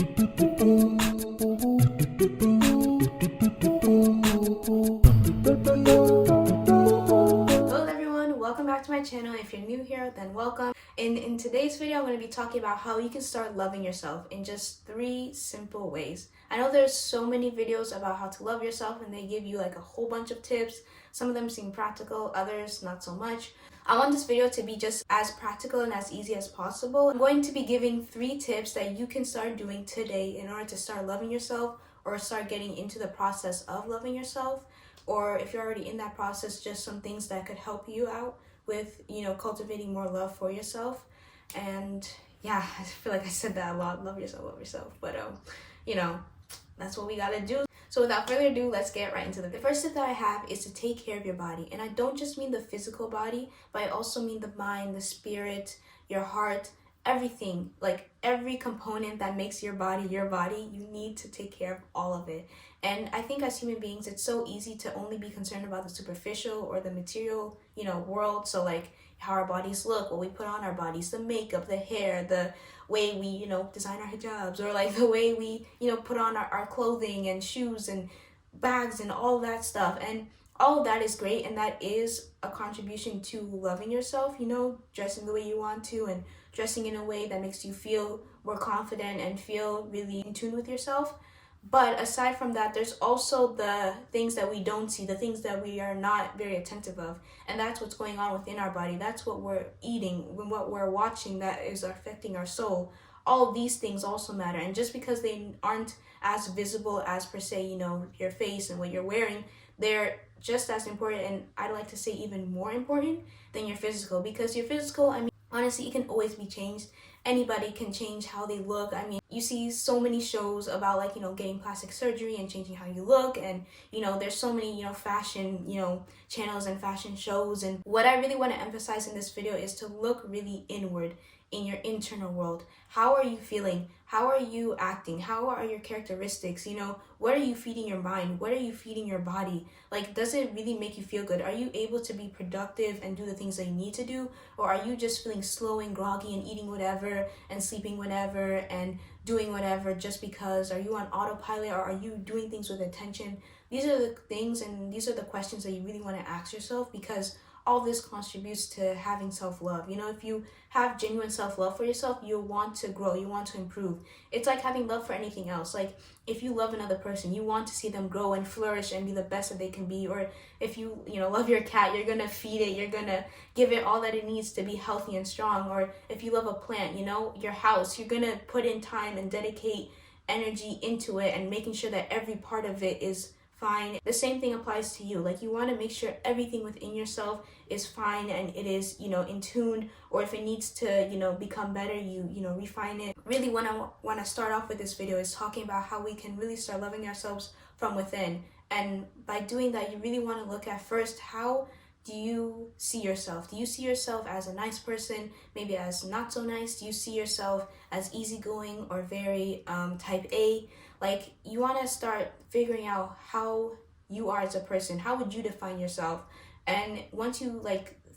Hello everyone, welcome back to my channel. If you're new here, then welcome. In today's video, I'm going to be talking about how you can start loving yourself in just 3 simple ways. I know there's so many videos about how to love yourself and they give you like a whole bunch of tips. Some of them seem practical, others not so much. I want this video to be just as practical and as easy as possible. I'm going to be giving 3 tips that you can start doing today in order to start loving yourself or start getting into the process of loving yourself. Or if you're already in that process, just some things that could help you out with, cultivating more love for yourself. And yeah, I feel like I said that a lot, love yourself. But, that's what we gotta do. So without further ado, let's get right into the first tip that I have is to take care of your body. And I don't just mean the physical body, but I also mean the mind, the spirit, your heart, everything. Like every component that makes your body, you need to take care of all of it. And I think as human beings, it's so easy to only be concerned about the superficial or the material, world. So like how our bodies look, what we put on our bodies, the makeup, the hair, the way we, design our hijabs, or like the way we, put on our clothing and shoes and bags and all that stuff. And all of that is great, and that is a contribution to loving yourself, dressing the way you want to and dressing in a way that makes you feel more confident and feel really in tune with yourself. But aside from that, there's also the things that we don't see, the things that we are not very attentive of. And that's what's going on within our body. That's what we're eating, what we're watching that is affecting our soul. All of these things also matter. And just because they aren't as visible as per se, your face and what you're wearing, they're just as important, and I'd like to say even more important than your physical. Because your physical, honestly, it can always be changed. Anybody can change how they look. You see so many shows about getting plastic surgery and changing how you look, and there's so many fashion channels and fashion shows. And what I really want to emphasize in this video is to look really inward in your internal world. How are you feeling? How are you acting? How are your characteristics? What are you feeding your mind? What are you feeding your body? Like, does it really make you feel good? Are you able to be productive and do the things that you need to do? Or are you just feeling slow and groggy and eating whatever and sleeping whatever and doing whatever just because? Are you on autopilot, or are you doing things with intention? These are the things and these are the questions that you really want to ask yourself, because all this contributes to having self-love. If you have genuine self-love for yourself, you'll want to grow, you want to improve. It's like having love for anything else. Like if you love another person, you want to see them grow and flourish and be the best that they can be. Or if you love your cat, you're gonna feed it, you're gonna give it all that it needs to be healthy and strong. Or if you love a plant, your house, you're gonna put in time and dedicate energy into it and making sure that every part of it is fine. The same thing applies to you. Like you want to make sure everything within yourself is fine and it is in tune, or if it needs to become better, you refine it. Really, when I want to start off with this video is talking about how we can really start loving ourselves from within. And by doing that, you really want to look at first, how do you see yourself? Do you see yourself as a nice person, maybe as not so nice? Do you see yourself as easygoing or very type A? Like, you want to start figuring out how you are as a person. How would you define yourself? And once you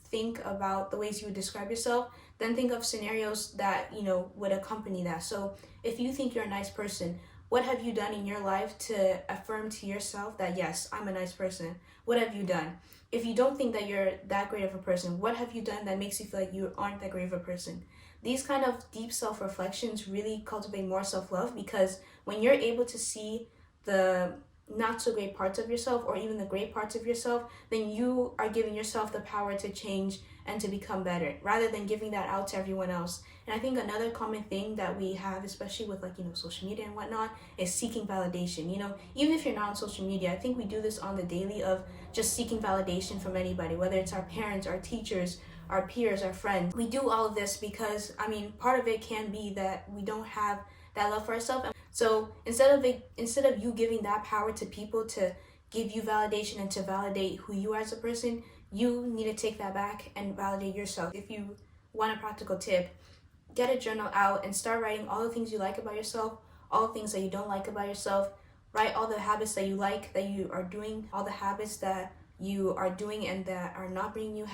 think about the ways you would describe yourself, then think of scenarios that would accompany that. So if you think you're a nice person, what have you done in your life to affirm to yourself that yes, I'm a nice person? What have you done? If you don't think that you're that great of a person, what have you done that makes you feel like you aren't that great of a person? These kind of deep self-reflections really cultivate more self-love, because when you're able to see the not so great parts of yourself, or even the great parts of yourself, then you are giving yourself the power to change and to become better, rather than giving that out to everyone else. And I think another common thing that we have, especially with social media and whatnot, is seeking validation. Even if you're not on social media, I think we do this on the daily, of just seeking validation from anybody, whether it's our parents, our teachers, our peers, our friends. We do all of this because part of it can be that we don't have that love for ourselves. So instead of you giving that power to people to give you validation and to validate who you are as a person, you need to take that back and validate yourself. If you want a practical tip, get a journal out and start writing all the things you like about yourself, all the things that you don't like about yourself. Write all the habits that you like, that you are doing, all the habits that you are doing and that are not bringing you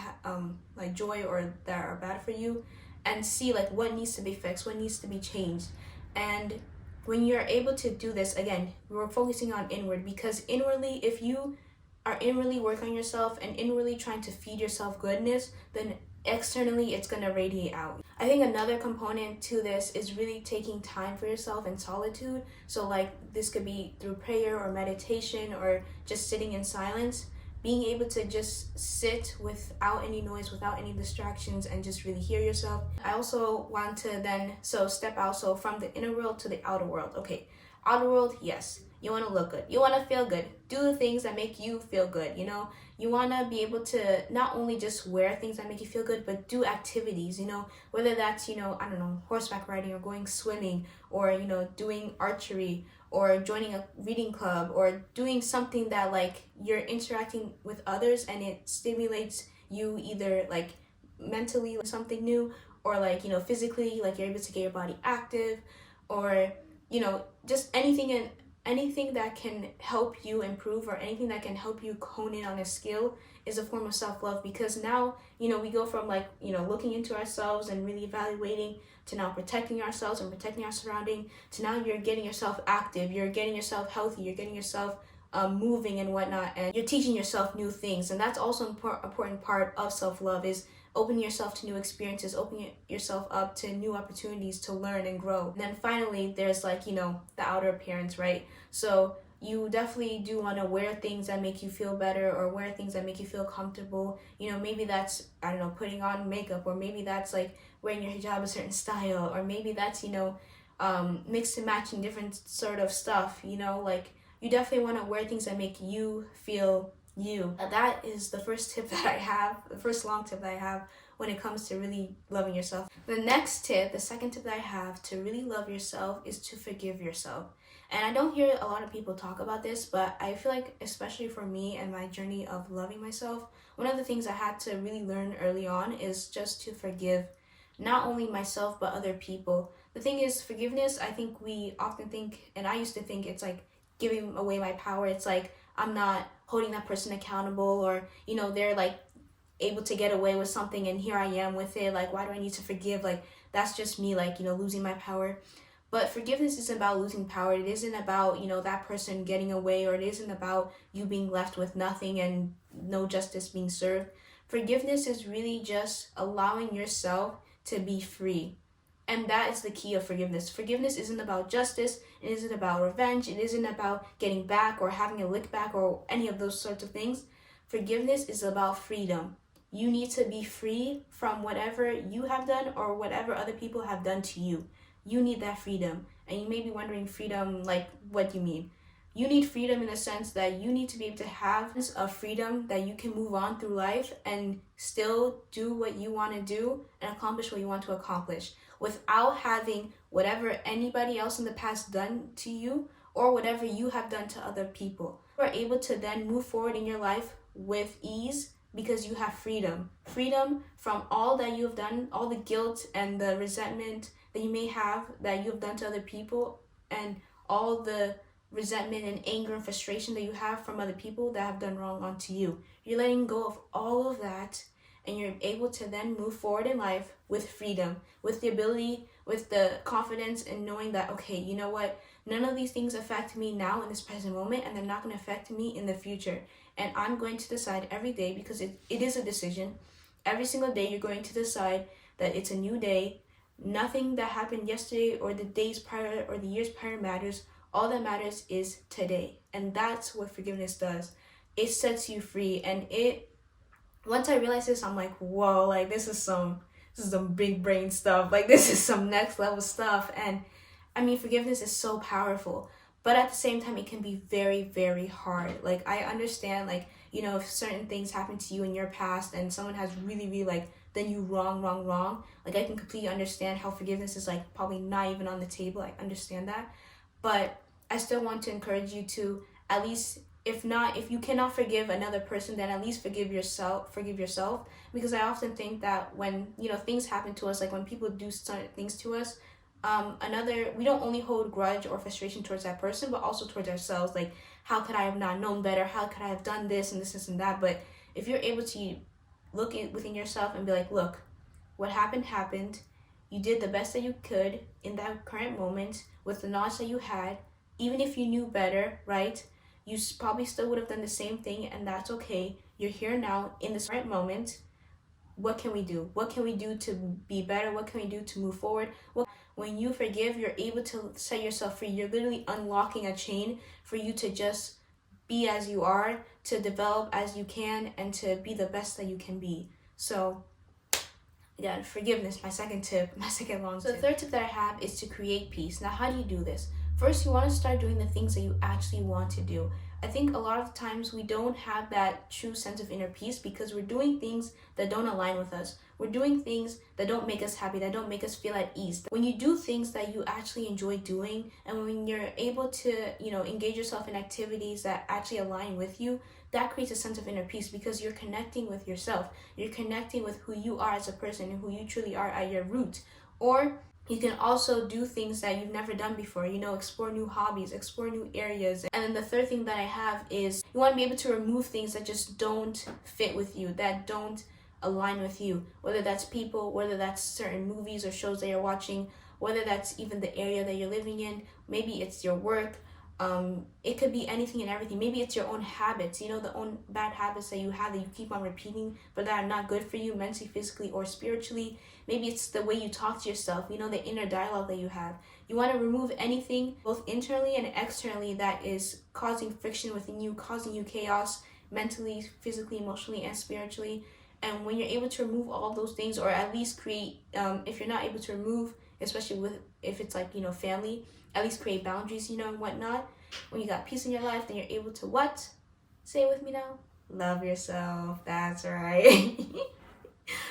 joy, or that are bad for you, and see what needs to be fixed, what needs to be changed. And when you're able to do this, again, we're focusing on inward, because inwardly, if you are inwardly working on yourself and inwardly trying to feed yourself goodness, then externally it's going to radiate out. I think another component to this is really taking time for yourself in solitude. So like this could be through prayer or meditation or just sitting in silence, being able to just sit without any noise, without any distractions, and just really hear yourself. I also want to then step out, so from the inner world to the outer world. Okay, outer world, yes, you want to look good, you want to feel good, do the things that make you feel good. You want to be able to not only just wear things that make you feel good, but do activities, whether that's, I don't know, horseback riding or going swimming or, doing archery or joining a reading club or doing something that like you're interacting with others and it stimulates you either like mentally, like something new, or like, physically, like you're able to get your body active, or, just anything that can help you improve or anything that can help you hone in on a skill is a form of self-love. Because now, we go from like, looking into ourselves and really evaluating to now protecting ourselves and protecting our surrounding, to now you're getting yourself active, you're getting yourself healthy, you're getting yourself moving and whatnot, and you're teaching yourself new things. And that's also an important part of self-love, is opening yourself to new experiences, opening yourself up to new opportunities to learn and grow. And then finally, there's like, the outer appearance, right? So you definitely do want to wear things that make you feel better, or wear things that make you feel comfortable. Maybe that's, I don't know, putting on makeup, or maybe that's like wearing your hijab a certain style, or maybe that's, mix and matching different sort of stuff, like you definitely want to wear things that make you feel you. That is the first tip that I have, the first long tip that I have when it comes to really loving yourself. The next tip, the second tip that I have to really love yourself, is to forgive yourself. And I don't hear a lot of people talk about this, but I feel like, especially for me and my journey of loving myself, one of the things I had to really learn early on is just to forgive not only myself, but other people. The thing is, forgiveness, I think we often think, and I used to think, it's like giving away my power. It's like I'm not holding that person accountable, or, they're like able to get away with something and here I am with it. Like, why do I need to forgive? Like, that's just me, like, losing my power. But forgiveness isn't about losing power. It isn't about, that person getting away, or it isn't about you being left with nothing and no justice being served. Forgiveness is really just allowing yourself to be free. And that is the key of forgiveness. Forgiveness isn't about justice. It isn't about revenge. It isn't about getting back or having a lick back or any of those sorts of things. Forgiveness is about freedom. You need to be free from whatever you have done or whatever other people have done to you. You need that freedom. And you may be wondering, freedom, like, what do you mean? You need freedom in the sense that you need to be able to have a freedom that you can move on through life and still do what you want to do and accomplish what you want to accomplish, without having whatever anybody else in the past done to you or whatever you have done to other people. You are able to then move forward in your life with ease because you have freedom. Freedom from all that you have done, all the guilt and the resentment that you may have that you have done to other people, and all the resentment and anger and frustration that you have from other people that have done wrong onto you. You're letting go of all of that, and you're able to then move forward in life with freedom, with the ability, with the confidence in knowing that, okay, you know what? None of these things affect me now in this present moment, and they're not going to affect me in the future. And I'm going to decide every day, because it is a decision. Every single day you're going to decide that it's a new day. Nothing that happened yesterday or the days prior or the years prior matters. All that matters is today. And that's what forgiveness does. It sets you free. And once I realized this, I'm like, whoa, like this is some big brain stuff. Like, this is some next level stuff. And I mean, forgiveness is so powerful, but at the same time, it can be very, very hard. Like, I understand, like, if certain things happen to you in your past and someone has really, really like done you wrong, like, I can completely understand how forgiveness is like probably not even on the table. I understand that. But I still want to encourage you to, at least, if you cannot forgive another person, then at least forgive yourself. Because I often think that when, things happen to us, like when people do certain things to us, we don't only hold grudge or frustration towards that person, but also towards ourselves. Like, how could I have not known better? How could I have done this and this and that? But if you're able to look within yourself and be like, look, what happened, You did the best that you could in that current moment with the knowledge that you had. Even if you knew better, right? You probably still would have done the same thing, and that's okay. You're here now in this current moment. What can we do? What can we do to be better? What can we do to move forward? When you forgive, you're able to set yourself free. You're literally unlocking a chain for you to just be as you are, to develop as you can, and to be the best that you can be. So yeah, forgiveness, my second tip, my second long tip. So the third tip that I have is to create peace. Now, how do you do this? First, you want to start doing the things that you actually want to do. I think a lot of times we don't have that true sense of inner peace because we're doing things that don't align with us. We're doing things that don't make us happy, that don't make us feel at ease. When you do things that you actually enjoy doing, and when you're able to, engage yourself in activities that actually align with you, that creates a sense of inner peace because you're connecting with yourself. You're connecting with who you are as a person and who you truly are at your root. Or you can also do things that you've never done before, explore new hobbies, explore new areas. And then the third thing that I have is you want to be able to remove things that just don't fit with you, that don't align with you, whether that's people, whether that's certain movies or shows that you're watching, whether that's even the area that you're living in, maybe it's your work. It could be anything and everything. Maybe it's your own habits, the own bad habits that you have that you keep on repeating, but that are not good for you mentally, physically, or spiritually. Maybe it's the way you talk to yourself, the inner dialogue that you have. You want to remove anything, both internally and externally, that is causing friction within you, causing you chaos mentally, physically, emotionally, and spiritually. And when you're able to remove all those things, or at least create, if you're not able to remove, especially if it's like, family, at least create boundaries, and whatnot. When you got peace in your life, then you're able to what? Say it with me now. Love yourself. That's right.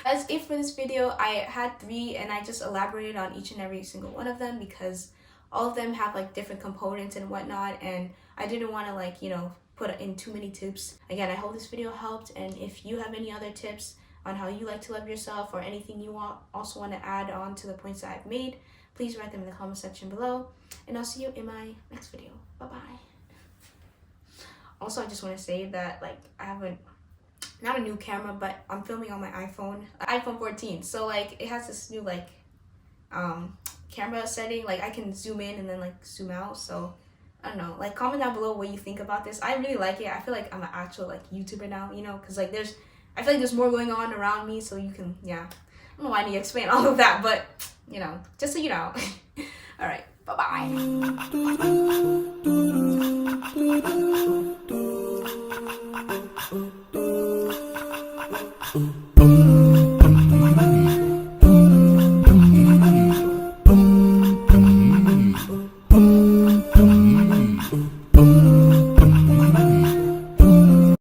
That's it for this video. I had 3 and I just elaborated on each and every single one of them because all of them have like different components and whatnot, and I didn't want to put in too many tips. Again, I hope this video helped, and if you have any other tips on how you like to love yourself or anything you also want to add on to the points that I've made, please write them in the comment section below, and I'll see you in my next video. Bye-bye. Also, I just want to say that I have not a new camera, but I'm filming on my iPhone 14. So it has this new camera setting. I can zoom in and then zoom out. So I don't know. Comment down below what you think about this. I really like it. I feel like I'm an actual YouTuber now, because I feel like there's more going on around me, so you can, yeah. I don't know why I need to explain all of that, but just so you know. All right, bye-bye.